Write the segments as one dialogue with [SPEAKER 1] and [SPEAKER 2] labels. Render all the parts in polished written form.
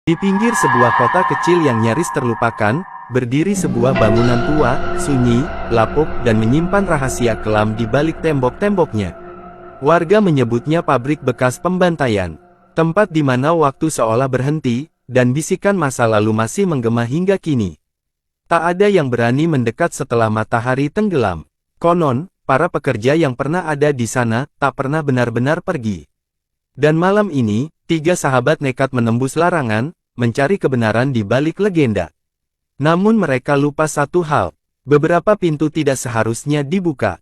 [SPEAKER 1] Di pinggir sebuah kota kecil yang nyaris terlupakan, berdiri sebuah bangunan tua, sunyi, lapuk, dan menyimpan rahasia kelam di balik tembok-temboknya. Warga menyebutnya pabrik bekas pembantaian. Tempat di mana waktu seolah berhenti, dan bisikan masa lalu masih menggema hingga kini. Tak ada yang berani mendekat setelah matahari tenggelam. Konon, para pekerja yang pernah ada di sana, tak pernah benar-benar pergi. Dan malam ini, 3 sahabat nekat menembus larangan, mencari kebenaran di balik legenda. Namun mereka lupa satu hal, beberapa pintu tidak seharusnya dibuka.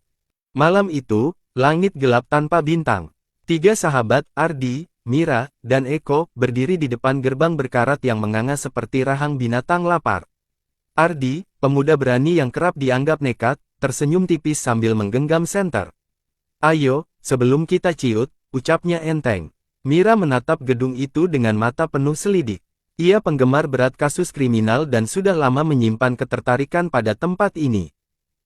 [SPEAKER 1] Malam itu, langit gelap tanpa bintang. 3 sahabat, Ardi, Mira, dan Eko, berdiri di depan gerbang berkarat yang menganga seperti rahang binatang lapar. Ardi, pemuda berani yang kerap dianggap nekat, tersenyum tipis sambil menggenggam senter. "Ayo, sebelum kita ciut," ucapnya enteng. Mira menatap gedung itu dengan mata penuh selidik. Ia penggemar berat kasus kriminal dan sudah lama menyimpan ketertarikan pada tempat ini.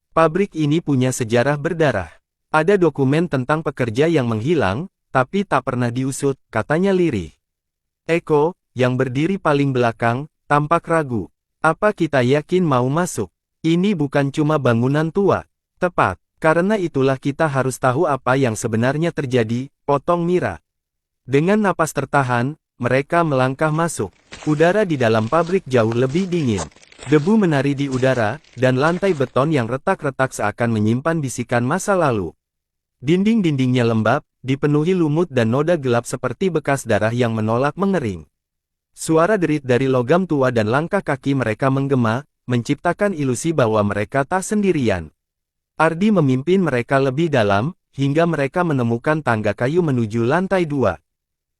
[SPEAKER 1] Pabrik ini punya sejarah berdarah. Ada dokumen tentang pekerja yang menghilang, tapi tak pernah diusut, katanya lirih. Eko, yang berdiri paling belakang, tampak ragu. "Apa kita yakin mau masuk? Ini bukan cuma bangunan tua." "Tepat, karena itulah kita harus tahu apa yang sebenarnya terjadi," potong Mira. Dengan napas tertahan, mereka melangkah masuk. Udara di dalam pabrik jauh lebih dingin. Debu menari di udara, dan lantai beton yang retak-retak seakan menyimpan bisikan masa lalu. Dinding-dindingnya lembab, dipenuhi lumut dan noda gelap seperti bekas darah yang menolak mengering. Suara derit dari logam tua dan langkah kaki mereka menggema, menciptakan ilusi bahwa mereka tak sendirian. Ardi memimpin mereka lebih dalam, hingga mereka menemukan tangga kayu menuju lantai 2.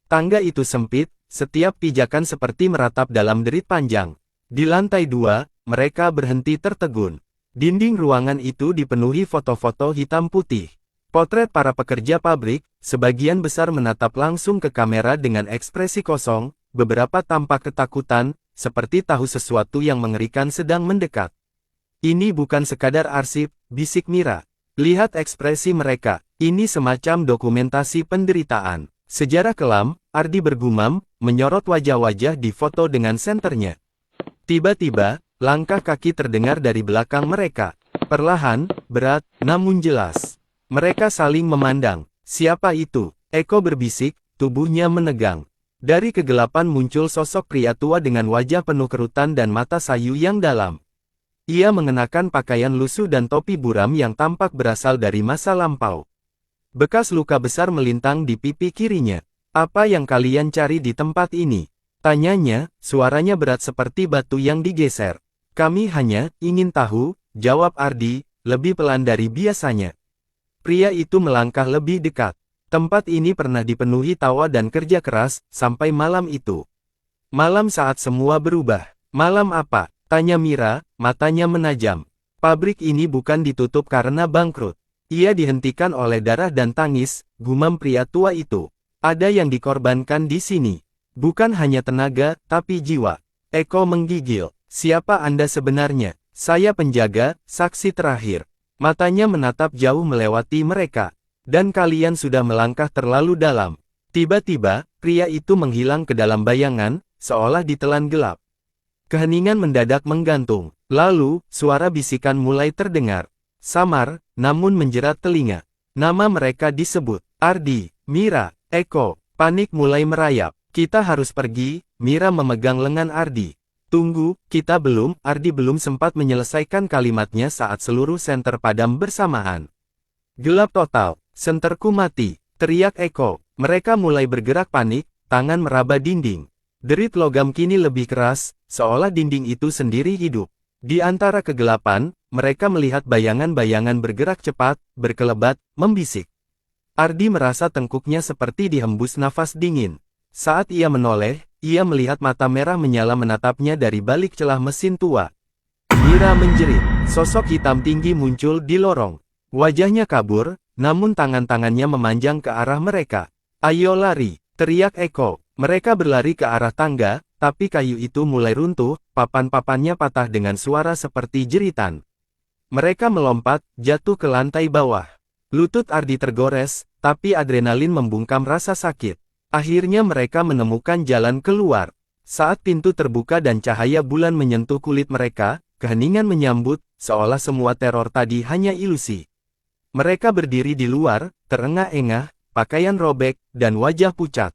[SPEAKER 1] Tangga itu sempit, setiap pijakan seperti meratap dalam derit panjang. Di lantai 2, mereka berhenti tertegun. Dinding ruangan itu dipenuhi foto-foto hitam putih. Potret para pekerja pabrik, sebagian besar menatap langsung ke kamera dengan ekspresi kosong, beberapa tampak ketakutan, seperti tahu sesuatu yang mengerikan sedang mendekat. "Ini bukan sekadar arsip," bisik Mira. "Lihat ekspresi mereka, ini semacam dokumentasi penderitaan. Sejarah kelam," Ardi bergumam, menyorot wajah-wajah di foto dengan senternya. Tiba-tiba, langkah kaki terdengar dari belakang mereka. Perlahan, berat, namun jelas. Mereka saling memandang. "Siapa itu?" Eko berbisik, tubuhnya menegang. Dari kegelapan muncul sosok pria tua dengan wajah penuh kerutan dan mata sayu yang dalam. Ia mengenakan pakaian lusuh dan topi buram yang tampak berasal dari masa lampau. Bekas luka besar melintang di pipi kirinya. "Apa yang kalian cari di tempat ini?" tanyanya, suaranya berat seperti batu yang digeser. "Kami hanya ingin tahu," jawab Ardi, lebih pelan dari biasanya. Pria itu melangkah lebih dekat. Tempat ini pernah dipenuhi tawa dan kerja keras, sampai malam itu. Malam saat semua berubah. "Malam apa?" tanya Mira, matanya menajam. "Pabrik ini bukan ditutup karena bangkrut. Ia dihentikan oleh darah dan tangis," gumam pria tua itu. "Ada yang dikorbankan di sini. Bukan hanya tenaga, tapi jiwa." Eko menggigil. "Siapa Anda sebenarnya?" "Saya penjaga, saksi terakhir." Matanya menatap jauh melewati mereka. "Dan kalian sudah melangkah terlalu dalam." Tiba-tiba, pria itu menghilang ke dalam bayangan, seolah ditelan gelap. Keheningan mendadak menggantung. Lalu, suara bisikan mulai terdengar. Samar, namun menjerat telinga. Nama mereka disebut. Ardi, Mira, Eko. Panik mulai merayap. "Kita harus pergi," Mira memegang lengan Ardi. "Tunggu, kita belum." Ardi belum sempat menyelesaikan kalimatnya saat seluruh senter padam bersamaan. "Gelap total, senterku mati," teriak Eko. Mereka mulai bergerak panik, tangan meraba dinding. Derit logam kini lebih keras, seolah dinding itu sendiri hidup. Di antara kegelapan, mereka melihat bayangan-bayangan bergerak cepat, berkelebat, membisik. Ardi merasa tengkuknya seperti dihembus nafas dingin. Saat ia menoleh, ia melihat mata merah menyala menatapnya dari balik celah mesin tua. Mira menjerit. Sosok hitam tinggi muncul di lorong. Wajahnya kabur, namun tangan-tangannya memanjang ke arah mereka. "Ayo lari!" teriak Eko. Mereka berlari ke arah tangga, tapi kayu itu mulai runtuh, papan-papannya patah dengan suara seperti jeritan. Mereka melompat, jatuh ke lantai bawah. Lutut Ardi tergores, tapi adrenalin membungkam rasa sakit. Akhirnya mereka menemukan jalan keluar. Saat pintu terbuka dan cahaya bulan menyentuh kulit mereka, keheningan menyambut, seolah semua teror tadi hanya ilusi. Mereka berdiri di luar, terengah-engah, pakaian robek, dan wajah pucat.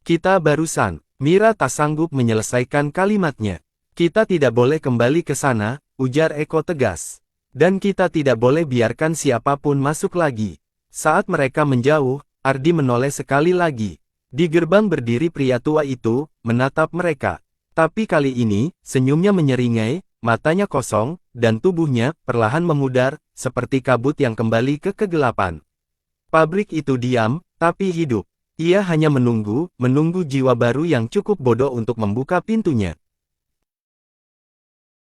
[SPEAKER 1] Kita barusan, Mira tak sanggup menyelesaikan kalimatnya. Kita tidak boleh kembali ke sana, ujar Eko tegas. Dan kita tidak boleh biarkan siapapun masuk lagi. Saat mereka menjauh, Ardi menoleh sekali lagi. Di gerbang berdiri pria tua itu, menatap mereka. Tapi kali ini, senyumnya menyeringai, matanya kosong, dan tubuhnya perlahan memudar, seperti kabut yang kembali ke kegelapan. Pabrik itu diam, tapi hidup. Ia hanya menunggu jiwa baru yang cukup bodoh untuk membuka pintunya.